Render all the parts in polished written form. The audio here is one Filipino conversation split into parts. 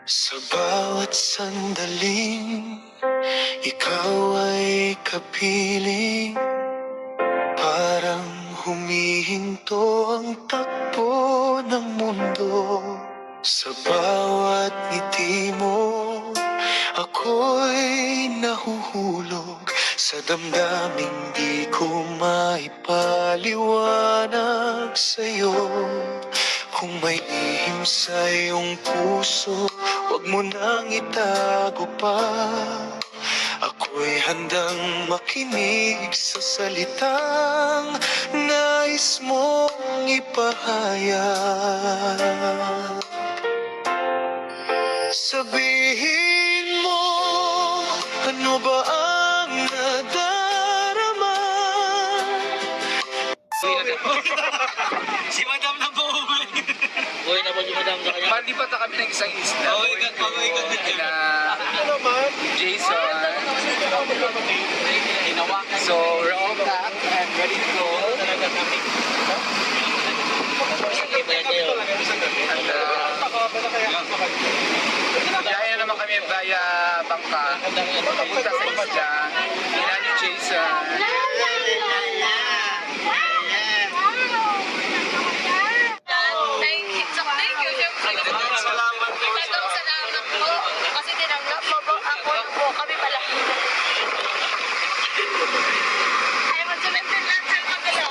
Sa bawat sandaling ikaw ay kapiling, parang humihinto ang takbo ng mundo. Sa bawat ngiti mo, ako'y nahuhulog sa damdaming di ko maipaliwanag sa'yo. Kung may lihim sa iyong puso, huwag mo nang itago pa. Ako'y handang makinig sa salitang nais mong ipahayag. Sabihin mo, ano ba ang nadarama? Si Madam na po uwi. Uwi na po si Madam sa kanya. Malipat na kami ng isang isla. Pawikat na dyan. Jason. So, we're all back and ready to go. Sige pa yan kayo. And gaya naman kami via bangka. Papunta sa isla. Kila ni Jason. Thank you, syempre. Salamat po. Masyadong salamat po. Kasi tinanggap mo po ako po kami pala. Ay, mag-surrender lang sa kabila.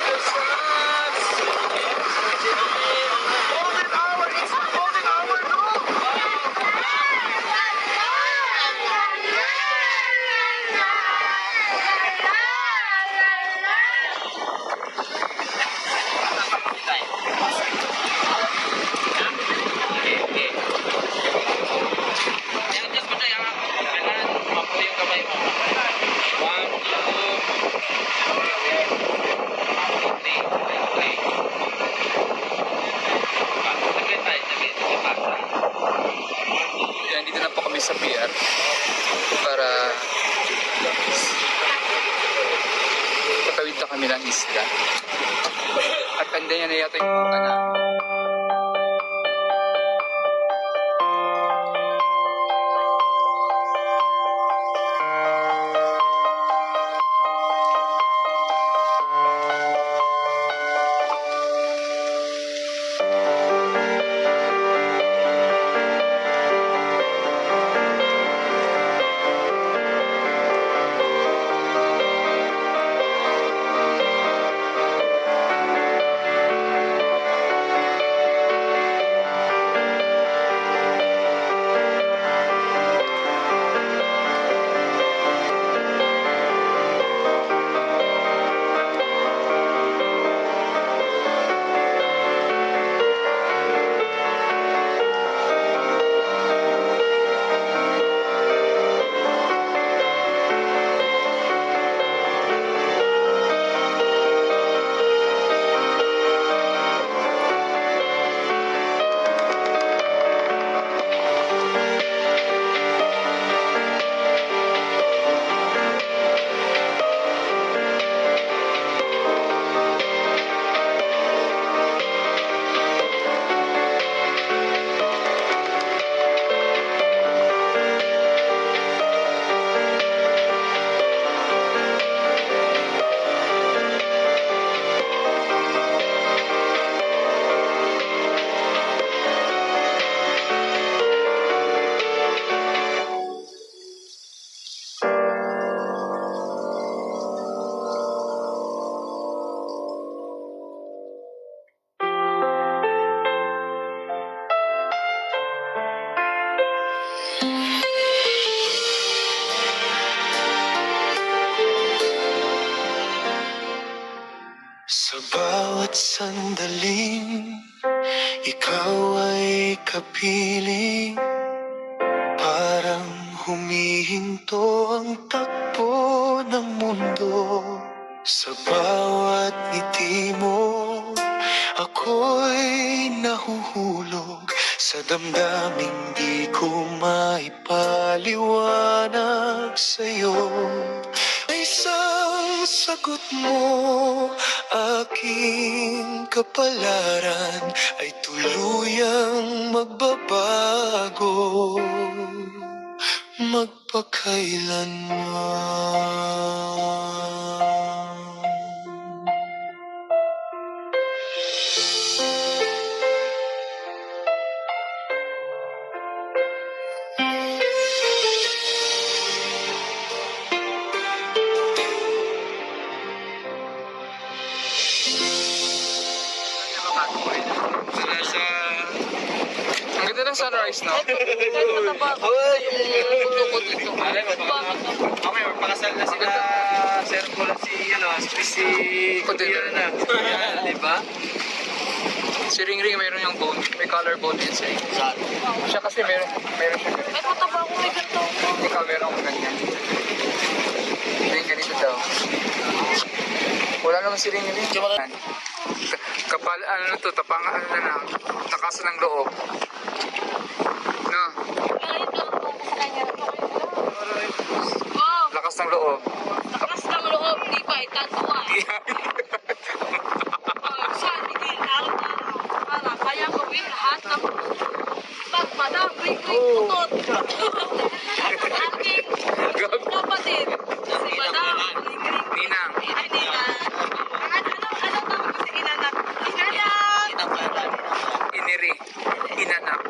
Yan, dito na po kami sa pier para patawid na kami ng isla. At kanda niya na yata yung bunga na. Sa bawat sandaling ikaw ay kapiling, parang humihinto ang takbo ng mundo. Sa bawat ngiti mo, ako'y nahuhulog sa damdaming di ko maipaliwanag sa'yo. Isang sagot mo aking kapalaran ay tuluyang magbabago magpakailanman. Ang ganda ng sunrise, no? Kahit mataba ako. Yung ulo ko dito. Alam mo, okay, magpakasal na sila, Sir Kula, si Kuya na. Di ba? Si Ring mayroon yung bone. May color bone din siya. Siya kasi meron siya. Kahit mataba ako may ganito ako. Ikaw meron akong ganyan. Hindi, ganito daw. Wala naman si Ring. Kapal, ano na to, tapangan na lang. Takasan ng loob. No, Kahit lang ako sa kanya. Wow! lakas ng loob. Lakas ng loob, di ba? Itantuan. Saan, hindi araw-araw. Para kaya gawin lahat ng pagmadam, ring-ring, putot. Aking kapatid, si Madam, ring-ring. Ninang. Ay, Ninang. Ano tawag ko si Inanak? Inanak! Iniri. Inanak.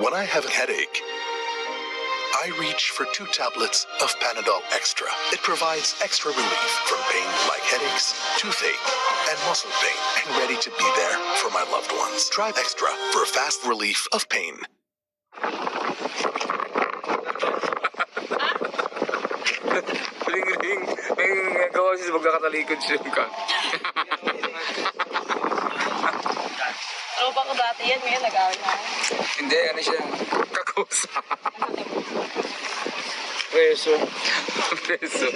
When I have a headache, I reach for 2 tablets of Panadol Extra. It provides extra relief from pain like headaches, toothache, and muscle pain, and ready to be there for my loved ones. Try Extra for fast relief of pain. Ring. May gawa siya sa magkakatalikod siya ka. Tropa ko dati yan, ngayon nag-away na ako. Hindi, ano siya? Kakusa. Preso. Preso.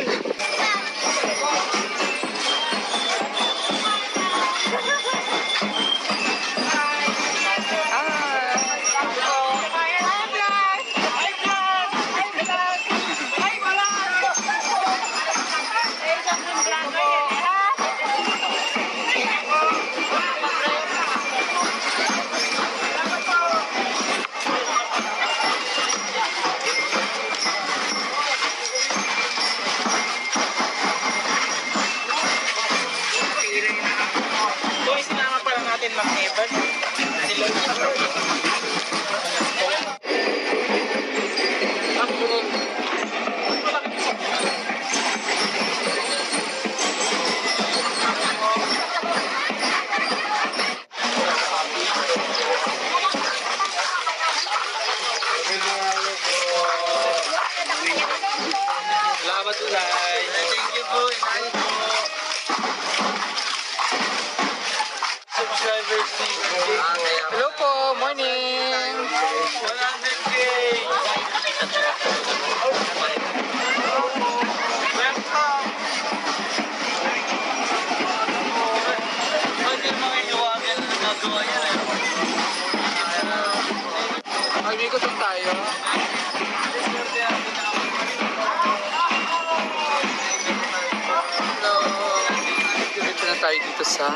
Sinama pala natin mag-Evan. Salamat ulay. Thank you po. Inay po. Subscribers ni Hello po, morning. 100K. Welcome. Pwede mga iwagan na nagawa yan. Mag-ikot lang tayo. Dito na tayo dito sa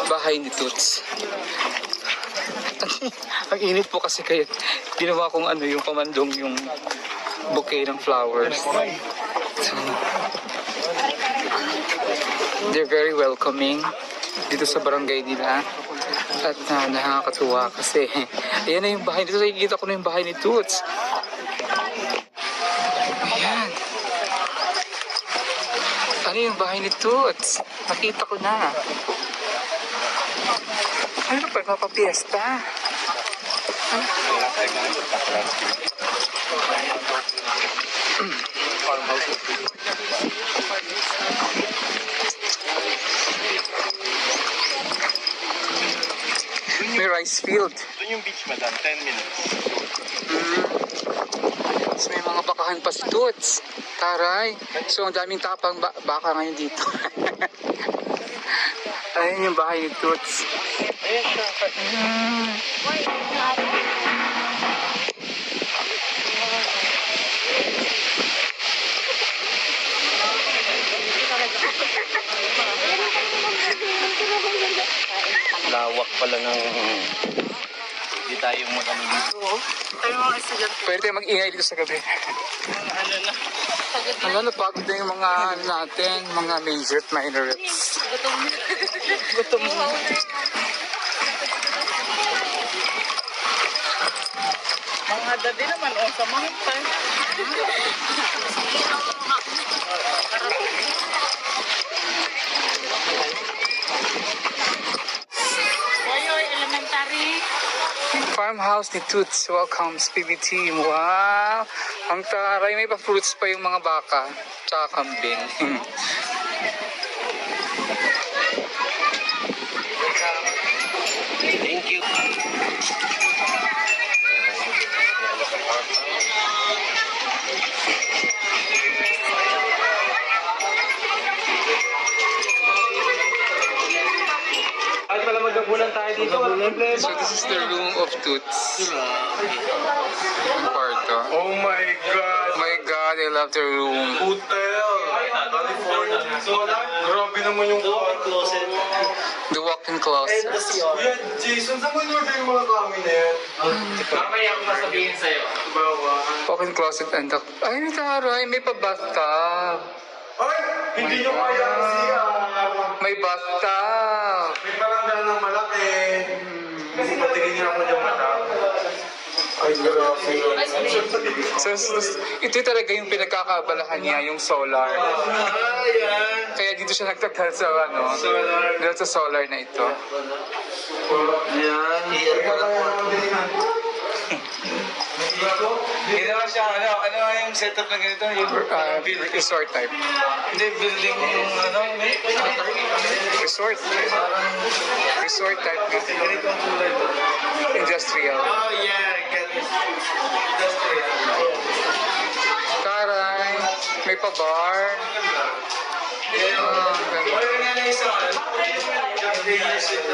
bahay ni Toots. Ang init po kasi kaya ginawa kong ano yung pamandong yung bouquet ng flowers. So, they're very welcoming dito sa barangay nila. At nakakatuwa kasi ayan na yung bahay dito. Nakikita ko na yung bahay ni Toots. Ayan. Ano yung bahay ni Toots? Nakita ko na. Ano pa? Papapiesta? May rice field. Doon yung beach, madam. 10 minutes. Tapos may mga bakahan pa si Toots. Taray. So ang daming tapang baka ngayon dito. Ayun yung bahay ni Toots. Ayun siya. Lawak pala ng... Hindi tayo mag-ano dito. Tayo mga estudyante. Pwede tayo mag-ingay dito sa gabi. Ano na? Ano, napagod na yung mga ano natin, mga major at minor reps. Gutom mo. Mga dati naman, o sa mga pa. Oyoy, elementary. Farmhouse ni Toots welcomes PB team. Wow! Ang taray, may pa-fruits pa yung mga baka. Tsaka kambing. Thank you. Ay, pala magkabulan tayo dito. Walang problema. So this is the room of Toots. Ang kwarto. Oh my God. Oh my God, I love the room. Hotel. California. So, grabe naman yung closet. The walk-in closet. Yan, Jason, saan mo in-order yung mga kami na yan? Mamaya ako masabihin sa'yo. Walk-in closet and the... Ay, taray, may pa-bathtub. Ay, hindi nyo kaya ang CR. May bathtub. May barangay ng malaki. Kasi patingin niya ako dyan madam. Ay, grabe. So, ito talaga yung pinagkakabalahan niya, yung solar. Ayan. Kaya dito siya nagtagal sa ano, Solar. dahil sa solar na ito. Ayan. Hindi naman siya, ano yung setup na ganito? Yung Resort type. hindi, building yung ano, Resort. Resort type nga. ganito ang kulay to. Industrial. Oh yeah, get it. Industrial. Taray, may pa-bar. Wala nga na isa. They use it.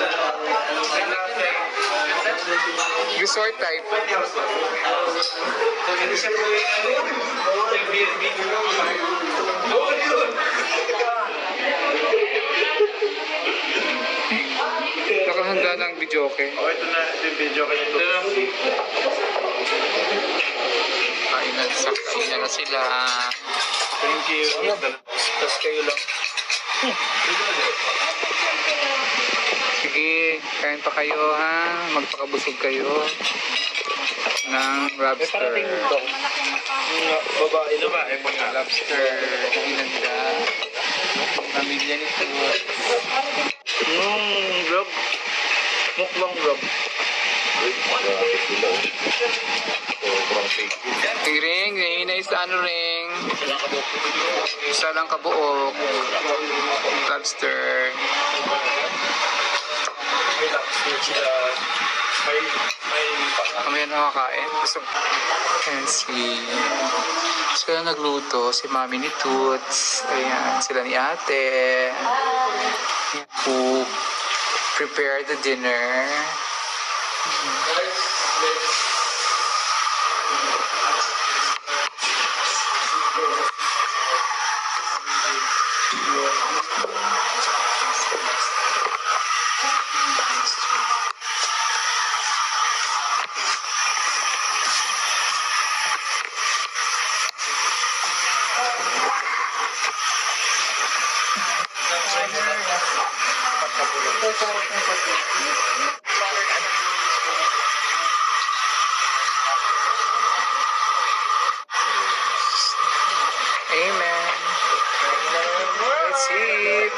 Resort type. Hindi siya po yung Airbnb. Oo, yun. Nakahanda ng videoke. Oh, ito na. Ito yung video kayo. Kainan na sila. Thank you. Tapos kayo lang. Sige, kain pa kayo ha. Magpakabusog kayo ng lobster. Babae na ba? Eh, mga Lobster, inanda. Pamilya nito. Rob. Mukbang Rob. Ring, hinay sa ano ring? Isa lang kabuok. Lobster. May lobster sila. May Kami na nakakain. Gusto and si sila nagluto, si mami ni Toots, ayan, sila ni ate, who prepared the dinner. Amen. Let's eat.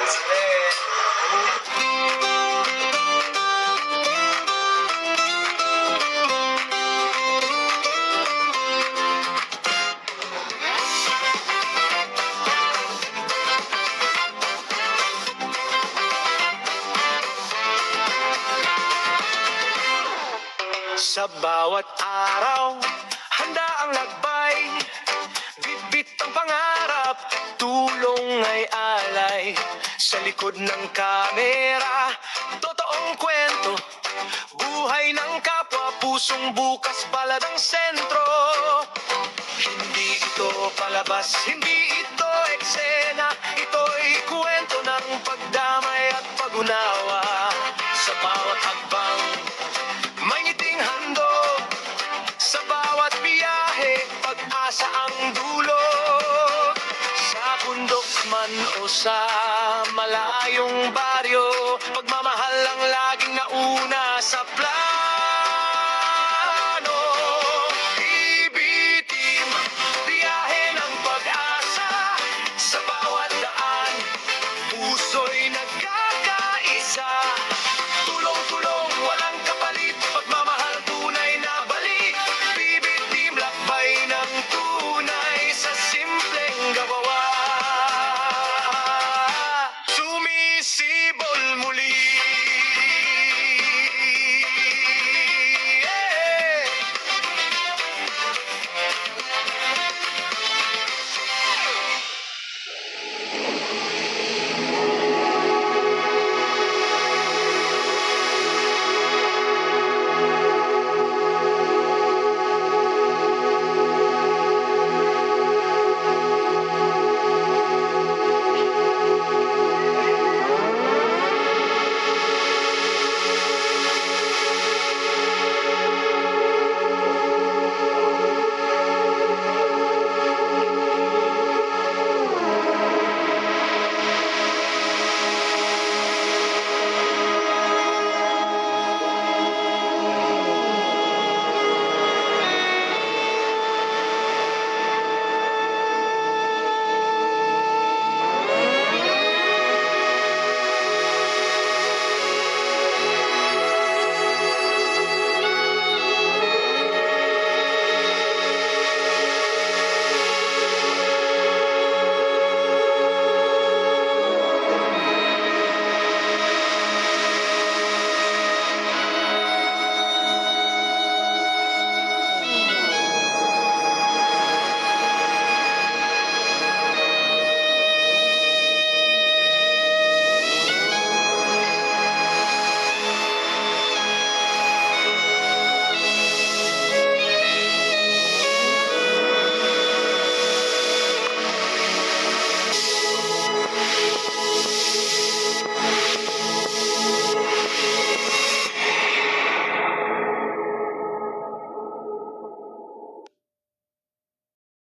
Sa bawat araw, handa ang lakbay. Bit-bit ang pangarap, tulong ay alay. Sa likod ng kamera, totoong kwento. Buhay ng kapwa, pusong bukas palad ang sentro. Hindi ito palabas, hindi ito eksena. Ito'y kwento ng pagdamay at pag-unawa. Sa bawat hakbang, may ngiting handog. Sa bawat biyahe, pag-asa ang dulot. Sa bundok man o sa malayong baryo, pagmamahal ang laging nauna sa plano. Ibitin, biyahe ng pag-asa. Sa bawat daan, puso'y nagka